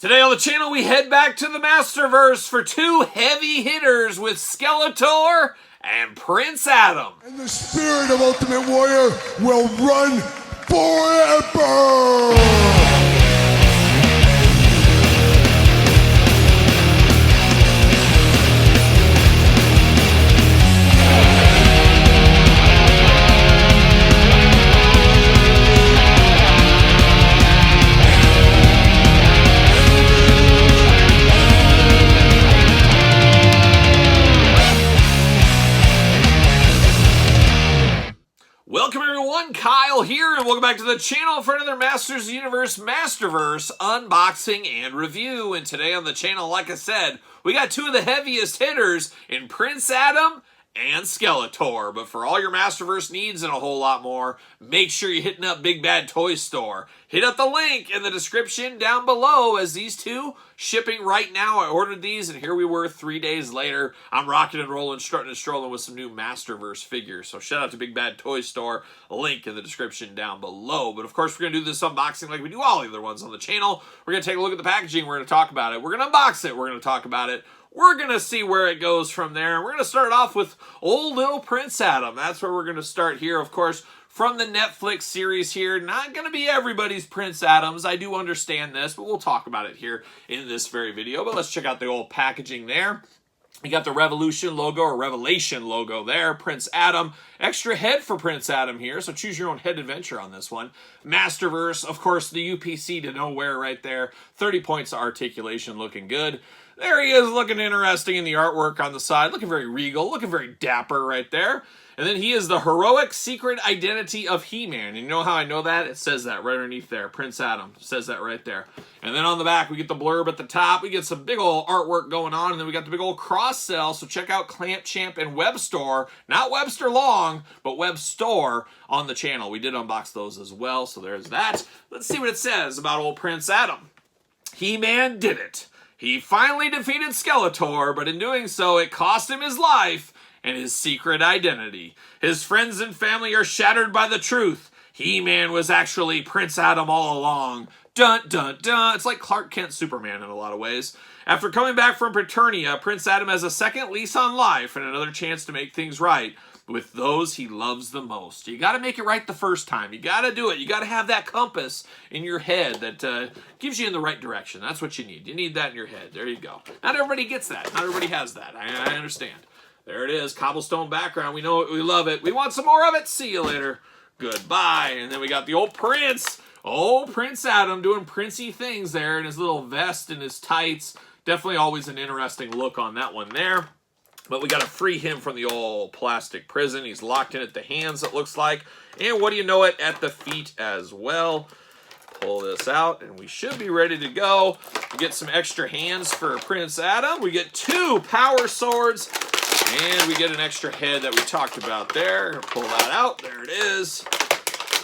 Today on the channel, we head back to the Masterverse for two heavy hitters with Skeletor and Prince Adam. And the spirit of Ultimate Warrior will run forever! Welcome everyone, Kyle here, and welcome back to the channel for another Masters of the Universe Masterverse unboxing and review. And today on the channel, like I said, we got two of the heaviest hitters in Prince Adam and Skeletor. But for all your Masterverse needs and a whole lot more, make sure you're hitting up Big Bad Toy Store. Hit up the link in the description down below, as these two shipping right now. I ordered these and here we were 3 days later. I'm rocking and rolling, strutting and strolling with some new Masterverse figures. So shout out to Big Bad Toy Store. Link in the description down below. But of course, we're going to do this unboxing like we do all the other ones on the channel. We're going to take a look at the packaging. We're going to talk about it. We're going to unbox it. We're going to talk about it. We're going to see where it goes from there. We're going to start off with old little Prince Adam. That's where we're going to start here. Of course, from the Netflix series here, not going to be everybody's Prince Adams. I do understand this, but we'll talk about it here in this very video. But let's check out the old packaging there. You got the Revolution logo or Revelation logo there. Prince Adam. Extra head for Prince Adam here, so choose your own head adventure on this one. Masterverse, of course, the UPC to nowhere right there. 30 points of articulation, looking good. There he is, looking interesting in the artwork on the side. Looking very regal, looking very dapper right there. And then he is the heroic secret identity of Heman. And you know how I know that? It says that right underneath there. Prince Adam says that right there. And then on the back, we get the blurb at the top. We get some big old artwork going on. And then we got the big old cross sell. So check out Clamp Champ and Web Store. Not Webster Long, but Web Store on the channel. We did unbox those as well. So there's that. Let's see what it says about old Prince Adam. He-Man did it. He finally defeated Skeletor, but in doing so, it cost him his life and his secret identity. His friends and family are shattered by the truth. He-Man was actually Prince Adam all along. Dun, dun, dun. It's like Clark Kent Superman in a lot of ways. After coming back from Paternia, Prince Adam has a second lease on life and another chance to make things right with those he loves the most. You got to make it right the first time. You got to do it. You got to have that compass in your head that gives you in the right direction. That's what you need. You need that in your head. There you go. Not everybody gets that. Not everybody has that. I understand. There it is. Cobblestone background. We know it. We love it. We want some more of it. See you later. Goodbye. And then we got the old Prince. Old Prince Adam doing princey things there in his little vest and his tights. Definitely always an interesting look on that one there. But we got to free him from the old plastic prison. He's locked in at the hands, it looks like. And what do you know it, at the feet as well. Pull this out, and we should be ready to go. We get some extra hands for Prince Adam. We get two power swords, and we get an extra head that we talked about there. Pull that out. There it is.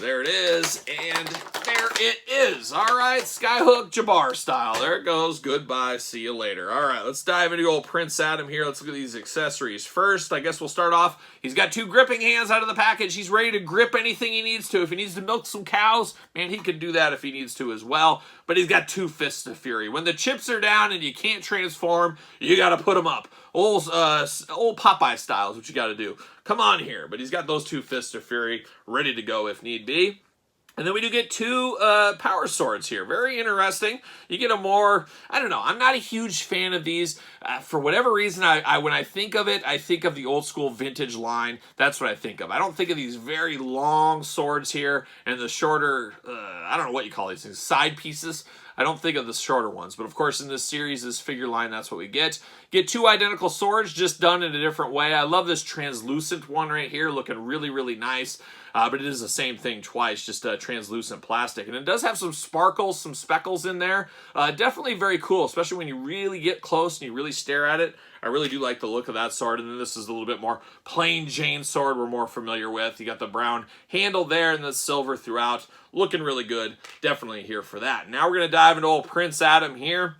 There it is, and there it is. All right, Skyhook Jabbar style. There it goes. Goodbye. See you later. All right, let's dive into old Prince Adam here. Let's look at these accessories first. I guess we'll start off. He's got two gripping hands out of the package. He's ready to grip anything he needs to. If he needs to milk some cows, man, he can do that if he needs to as well. But he's got two fists of fury. When the chips are down and you can't transform, you got to put them up. Old Popeye style is what you got to do. Come on here. But he's got those two fists of fury ready to go if need be. And then we do get two power swords here. Very interesting. You get a more, I don't know, I'm not a huge fan of these. For whatever reason, when I think of it, I think of the old school vintage line. That's what I think of. I don't think of these very long swords here and the shorter, I don't know what you call these things, side pieces. I don't think of the shorter ones, but of course in this series, this figure line, that's what we get. Get two identical swords, just done in a different way. I love this translucent one right here, looking really, really nice. But it is the same thing twice, just translucent plastic. And it does have some sparkles, some speckles in there. Definitely very cool, especially when you really get close and you really stare at it. I really do like the look of that sword. And then this is a little bit more plain Jane sword we're more familiar with. You got the brown handle there and the silver throughout. Looking really good. Definitely here for that. Now we're going to dive into old Prince Adam here.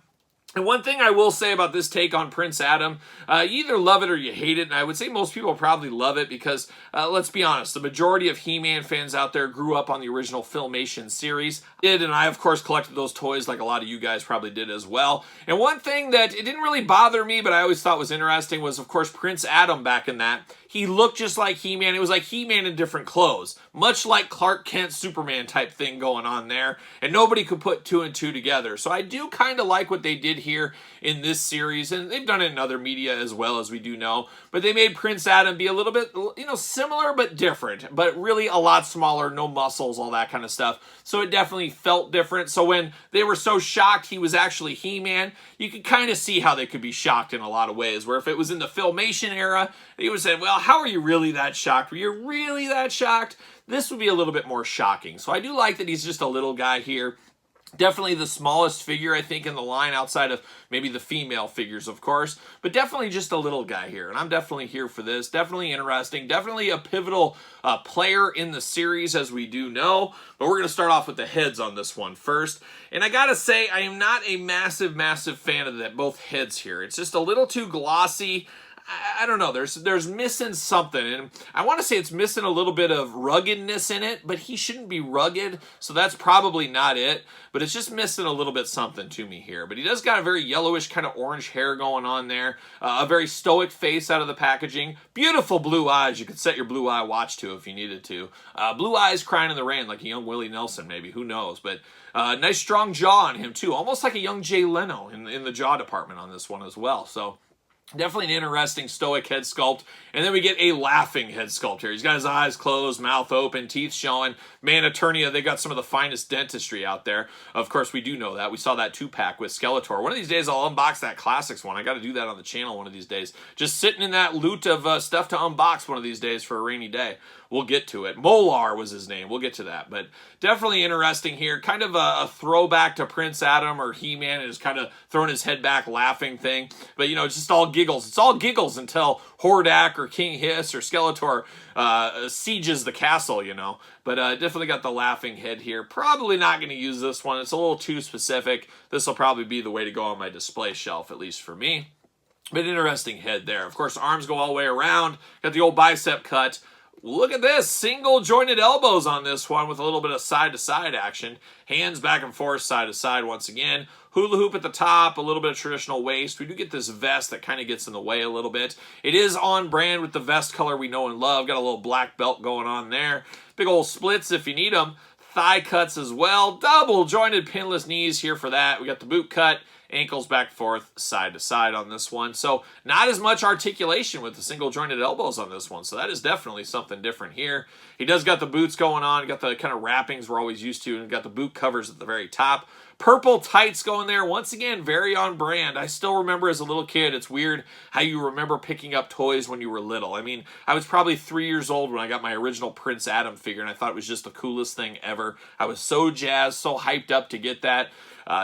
And one thing I will say about this take on Prince Adam, you either love it or you hate it, and I would say most people probably love it because, let's be honest, the majority of He-Man fans out there grew up on the original Filmation series. And I, of course, collected those toys like a lot of you guys probably did as well. And one thing that it didn't really bother me, but I always thought was interesting was, of course, Prince Adam back in that. He looked just like He-Man. It was like He-Man in different clothes. Much like Clark Kent Superman type thing going on there. And nobody could put two and two together. So I do kind of like what they did here in this series. And they've done it in other media as well, as we do know. But they made Prince Adam be a little bit, similar but different. But really a lot smaller, no muscles, all that kind of stuff. So it definitely felt different. So when they were so shocked he was actually He-Man, you could kind of see how they could be shocked in a lot of ways. Where if it was in the Filmation era, they would have said, well, how are you really that shocked? Were you really that shocked? This would be a little bit more shocking. So I do like that he's just a little guy here. Definitely the smallest figure, I think, in the line outside of maybe the female figures, of course. But definitely just a little guy here. And I'm definitely here for this. Definitely interesting. Definitely a pivotal player in the series, as we do know. But we're going to start off with the heads on this one first. And I got to say, I am not a massive fan of both heads here. It's just a little too glossy. I don't know, there's missing something, and I want to say it's missing a little bit of ruggedness in it, but he shouldn't be rugged, so that's probably not it, but it's just missing a little bit something to me here. But he does got a very yellowish kind of orange hair going on there, a very stoic face out of the packaging, beautiful blue eyes. You could set your blue eye watch to if you needed to. Blue eyes crying in the rain like a young Willie Nelson maybe, who knows, but nice strong jaw on him too, almost like a young Jay Leno in the jaw department on this one as well, so definitely an interesting stoic head sculpt. And then we get a laughing head sculpt here. He's got his eyes closed, mouth open, teeth showing. Man, Eternia, they got some of the finest dentistry out there. Of course, we do know that. We saw that 2-pack with Skeletor. One of these days, I'll unbox that Classics one. I got to do that on the channel one of these days. Just sitting in that loot of stuff to unbox one of these days for a rainy day. We'll get to it. Molar was his name. We'll get to that. But definitely interesting here. Kind of a throwback to Prince Adam or He-Man, and just kind of throwing his head back laughing thing. But, it's just all giggles. It's all giggles until Hordak or King Hiss or Skeletor sieges the castle, But definitely got the laughing head here. Probably not going to use this one. It's a little too specific. This will probably be the way to go on my display shelf, at least for me. But interesting head there. Of course, arms go all the way around. Got the old bicep cut. Look at this, single jointed elbows on this one with a little bit of side-to-side action. Hands back and forth, side-to-side once again. Hula hoop at the top, a little bit of traditional waist. We do get this vest that kind of gets in the way a little bit. It is on brand with the vest color we know and love. Got a little black belt going on there. Big old splits if you need them. Thigh cuts as well. Double jointed pinless knees here for that. We got the boot cut. Ankles back and forth, side to side on this one. So not as much articulation with the single jointed elbows on this one. So that is definitely something different here. He does got the boots going on. Got the kind of wrappings we're always used to. And got the boot covers at the very top. Purple tights going there. Once again, very on brand. I still remember as a little kid, it's weird how you remember picking up toys when you were little. I mean, I was probably 3 years old when I got my original Prince Adam figure, and I thought it was just the coolest thing ever. I was so jazzed, so hyped up to get that.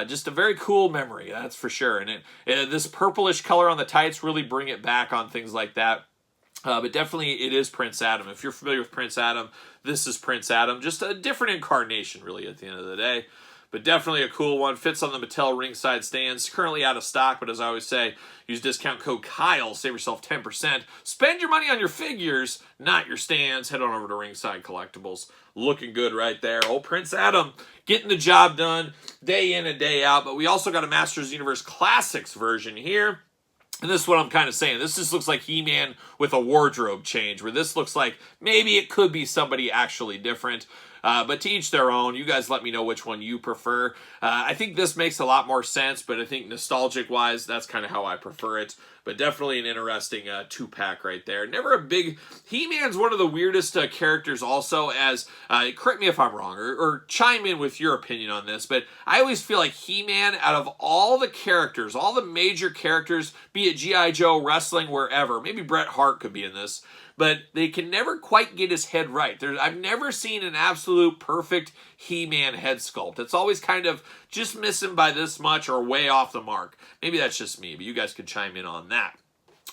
Just a very cool memory, that's for sure. And this purplish color on the tights really bring it back on things like that. But definitely it is Prince Adam. If you're familiar with Prince Adam, this is Prince Adam. Just a different incarnation, really, at the end of the day. But definitely a cool one. Fits on the Mattel ringside stands. Currently out of stock, but as I always say, use discount code Kyle. Save yourself 10%. Spend your money on your figures, not your stands. Head on over to Ringside Collectibles. Looking good right there. Old Prince Adam getting the job done day in and day out. But we also got a Masters Universe Classics version here. And this is what I'm kind of saying. This just looks like He-Man with a wardrobe change, where this looks like maybe it could be somebody actually different. But to each their own. You guys let me know which one you prefer. I think this makes a lot more sense, but I think nostalgic-wise, that's kind of how I prefer it. But definitely an interesting 2-pack right there. Never a big... He-Man's one of the weirdest characters also, as... correct me if I'm wrong, or chime in with your opinion on this, but I always feel like He-Man, out of all the characters, all the major characters, be it G.I. Joe, wrestling, wherever, maybe Bret Hart could be in this, but they can never quite get his head right. I've never seen an absolute perfect He-Man head sculpt. It's always kind of just missing by this much or way off the mark. Maybe that's just me, but you guys can chime in on that.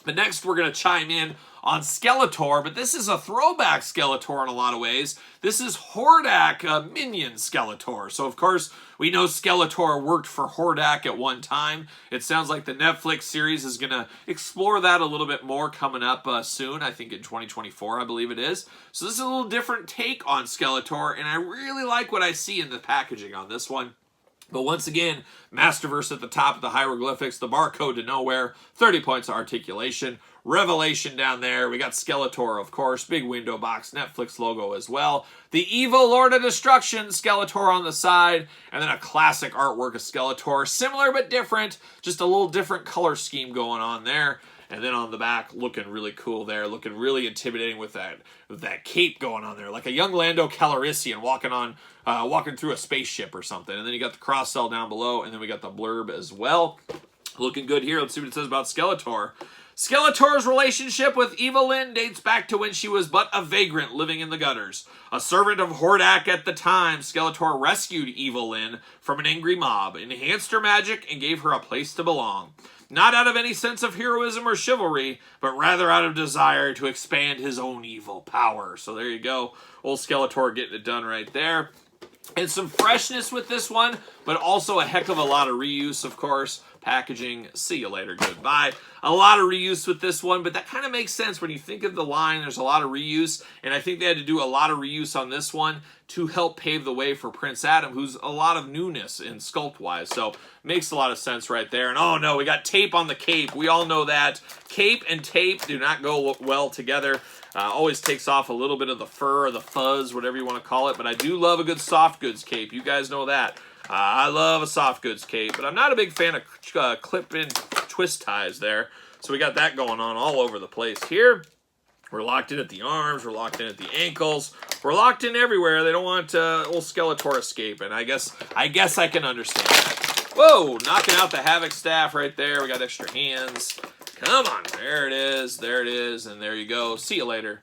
But next, we're going to chime in on Skeletor, but this is a throwback Skeletor in a lot of ways. This is Hordak Minion Skeletor. So, of course, we know Skeletor worked for Hordak at one time. It sounds like the Netflix series is going to explore that a little bit more coming up soon. I think in 2024, I believe it is. So this is a little different take on Skeletor, and I really like what I see in the packaging on this one. But once again, Masterverse at the top of the hieroglyphics, the barcode to nowhere, 30 points of articulation, Revelation down there. We got Skeletor, of course, big window box, Netflix logo as well. The evil Lord of Destruction, Skeletor on the side, and then a classic artwork of Skeletor. Similar but different, just a little different color scheme going on there. And then on the back, looking really cool there, looking really intimidating with that cape going on there, like a young Lando Calrissian walking through a spaceship or something. And then you got the cross cell down below, and then we got the blurb as well. Looking good here. Let's see what it says about Skeletor. Skeletor's relationship with Evelyn dates back to when she was but a vagrant living in the gutters. A servant of Hordak at the time, Skeletor rescued Evelyn from an angry mob, enhanced her magic, and gave her a place to belong. Not out of any sense of heroism or chivalry, but rather out of desire to expand his own evil power. So there you go. Old Skeletor getting it done right there. And some freshness with this one, but also a heck of a lot of reuse, of course. Packaging, see you later, goodbye. A lot of reuse with this one, but that kind of makes sense when you think of the line. There's a lot of reuse, and I think they had to do a lot of reuse on this one to help pave the way for Prince Adam, who's a lot of newness in sculpt-wise. So makes a lot of sense right there. And oh no, we got tape on the cape. We all know that. Cape and tape do not go well together. Always takes off a little bit of the fur or the fuzz, whatever you want to call it. But I do love a good soft goods cape. You guys know that. I love a soft goods cape, but I'm not a big fan of clip-in twist ties there. So we got that going on all over the place here. We're locked in at the arms. We're locked in at the ankles. We're locked in everywhere. They don't want old Skeletor escaping. I guess I can understand that. Whoa, knocking out the Havoc staff right there. We got extra hands. Come on. There it is. There it is. And there you go. See you later.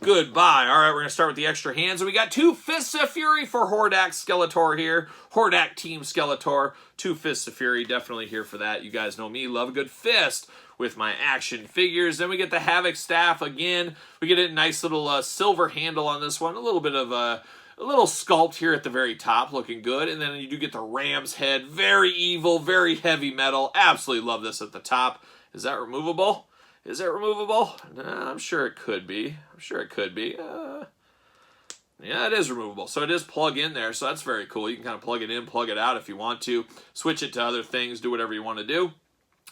Goodbye. All right, we're going to start with the extra hands. We got 2 Fists of Fury for Hordak Skeletor here. Hordak Team Skeletor. 2 Fists of Fury. Definitely here for that. You guys know me. Love a good fist with my action figures. Then we get the Havoc staff again. We get a nice little silver handle on this one. A little bit of a little sculpt here at the very top. Looking good. And then you do get the Ram's head. Very evil. Very heavy metal. Absolutely love this at the top. Is that removable? Is it removable? I'm sure it could be. I'm sure it could be. Yeah, it is removable. So it is plug in there. So that's very cool. You can kind of plug it in, plug it out if you want to. Switch it to other things. Do whatever you want to do.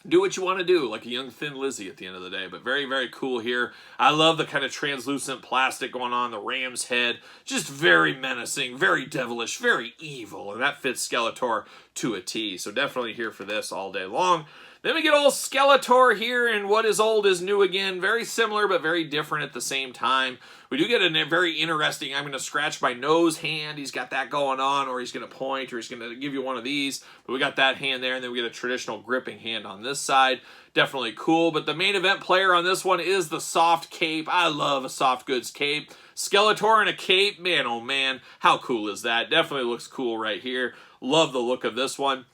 Do what you want to do, like a young Thin Lizzy at the end of the day. But very, very cool here. I love the kind of translucent plastic going on, the Ram's head. Just very menacing, very devilish, very evil. And that fits Skeletor to a T. So definitely here for this all day long. Then we get old Skeletor here, and what is old is new again. Very similar, but very different at the same time. We do get a very interesting, I'm going to scratch my nose hand. He's got that going on, or he's going to point, or he's going to give you one of these. But we got that hand there, and then we get a traditional gripping hand on this side. Definitely cool, but the main event player on this one is the soft cape. I love a soft goods cape. Skeletor in a cape, man, oh man, how cool is that? Definitely looks cool right here. Love the look of this one.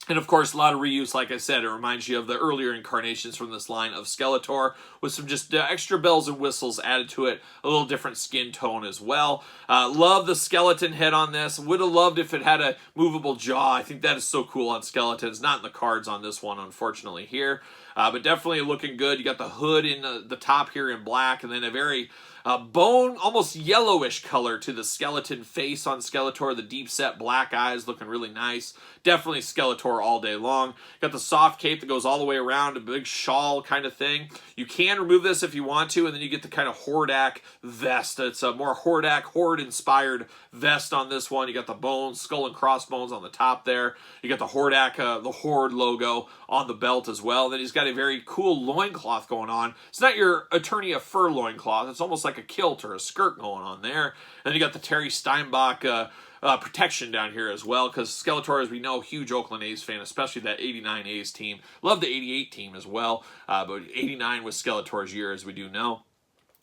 And of course, a lot of reuse, like I said. It reminds you of the earlier incarnations from this line of Skeletor with some just extra bells and whistles added to it. A little different skin tone as well. Love the skeleton head on this. Would have loved if it had a movable jaw. I think that is so cool on skeletons. Not in the cards on this one, unfortunately, here. But definitely looking good. You got the hood in the top here in black, and then a very bone, almost yellowish color to the skeleton face on Skeletor. The deep set black eyes looking really nice. Definitely Skeletor all day long. Got the soft cape that goes all the way around, a big shawl kind of thing. You can remove this if you want to, and then you get the kind of Hordak vest. It's a more Hordak, Horde-inspired vest on this one. You got the bones, skull and crossbones on the top there. You got the Hordak, the Horde logo on the belt as well. Then he's got a very cool loincloth going on. It's not your Eternia fur loincloth. It's almost like a kilt or a skirt going on there. And then you got the Terry Steinbach protection down here as well, because Skeletor, as we know, huge Oakland A's fan, especially that 89 A's team. Love the 88 team as well, but 89 was Skeletor's year, as we do know.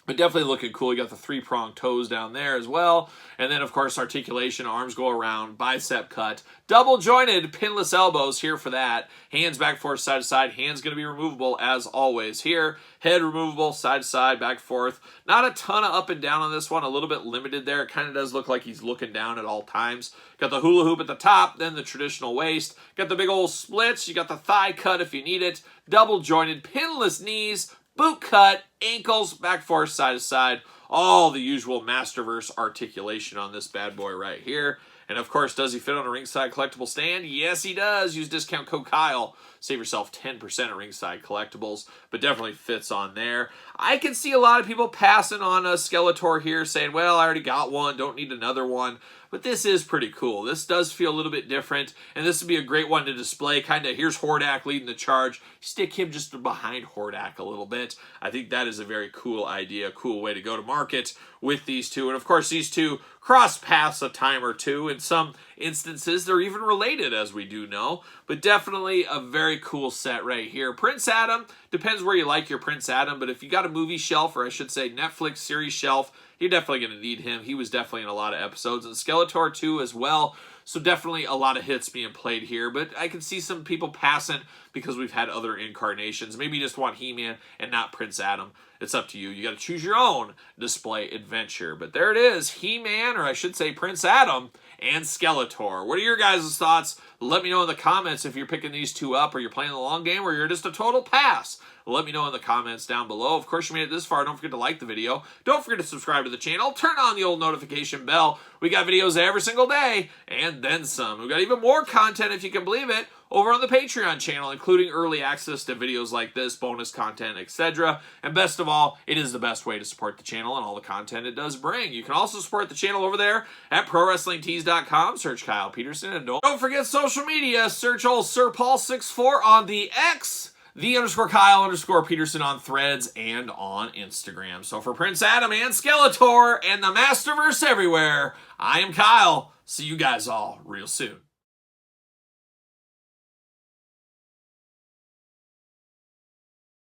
But definitely looking cool. You got the 3-pronged toes down there as well. And then, of course, articulation, arms go around, bicep cut. Double jointed, pinless elbows here for that. Hands back, forth, side to side. Hands going to be removable as always here. Head removable, side to side, back, forth. Not a ton of up and down on this one. A little bit limited there. It kind of does look like he's looking down at all times. Got the hula hoop at the top, then the traditional waist. Got the big old splits. You got the thigh cut if you need it. Double jointed, pinless knees. Boot cut, ankles, back, forth, side to side. All the usual Masterverse articulation on this bad boy right here. And of course, does he fit on a ringside collectible stand? Yes, he does. Use discount code Kyle. Save yourself 10% at ringside collectibles, but definitely fits on there. I can see a lot of people passing on a Skeletor here saying, well, I already got one, don't need another one. But this is pretty cool. This does feel a little bit different, and this would be a great one to display. Kind of, here's Hordak leading the charge. Stick him just behind Hordak a little bit. I think that is a very cool idea, cool way to go to market with these two. And of course, these two cross paths a time or two. In some instances, they're even related, as we do know. But definitely a very cool set right here. Prince Adam, depends where you like your Prince Adam, but if you got a movie shelf, or I should say Netflix series shelf, you're definitely going to need him. He was definitely in a lot of episodes. And Skeletor, too, as well. So definitely a lot of hits being played here. But I can see some people passing because we've had other incarnations. Maybe you just want He-Man and not Prince Adam. It's up to you. You got to choose your own display adventure. But there it is. He-Man, or I should say Prince Adam, and Skeletor. What are your guys' thoughts? Let me know in the comments if you're picking these two up, or you're playing the long game, or you're just a total pass. Let me know in the comments down below. Of course, you made it this far. Don't forget to like the video. Don't forget to subscribe to the channel. Turn on the old notification bell. We got videos every single day, and then some. We got even more content, if you can believe it, over on the Patreon channel, including early access to videos like this, bonus content, etc. And best of all, it is the best way to support the channel and all the content it does bring. You can also support the channel over there at ProWrestlingTees.com. Search Kyle Peterson, and don't forget social media. Search old Sir Paul64 on the X, _Kyle_Peterson on Threads and on Instagram. So for Prince Adam and Skeletor and the Masterverse everywhere, I am Kyle. See you guys all real soon.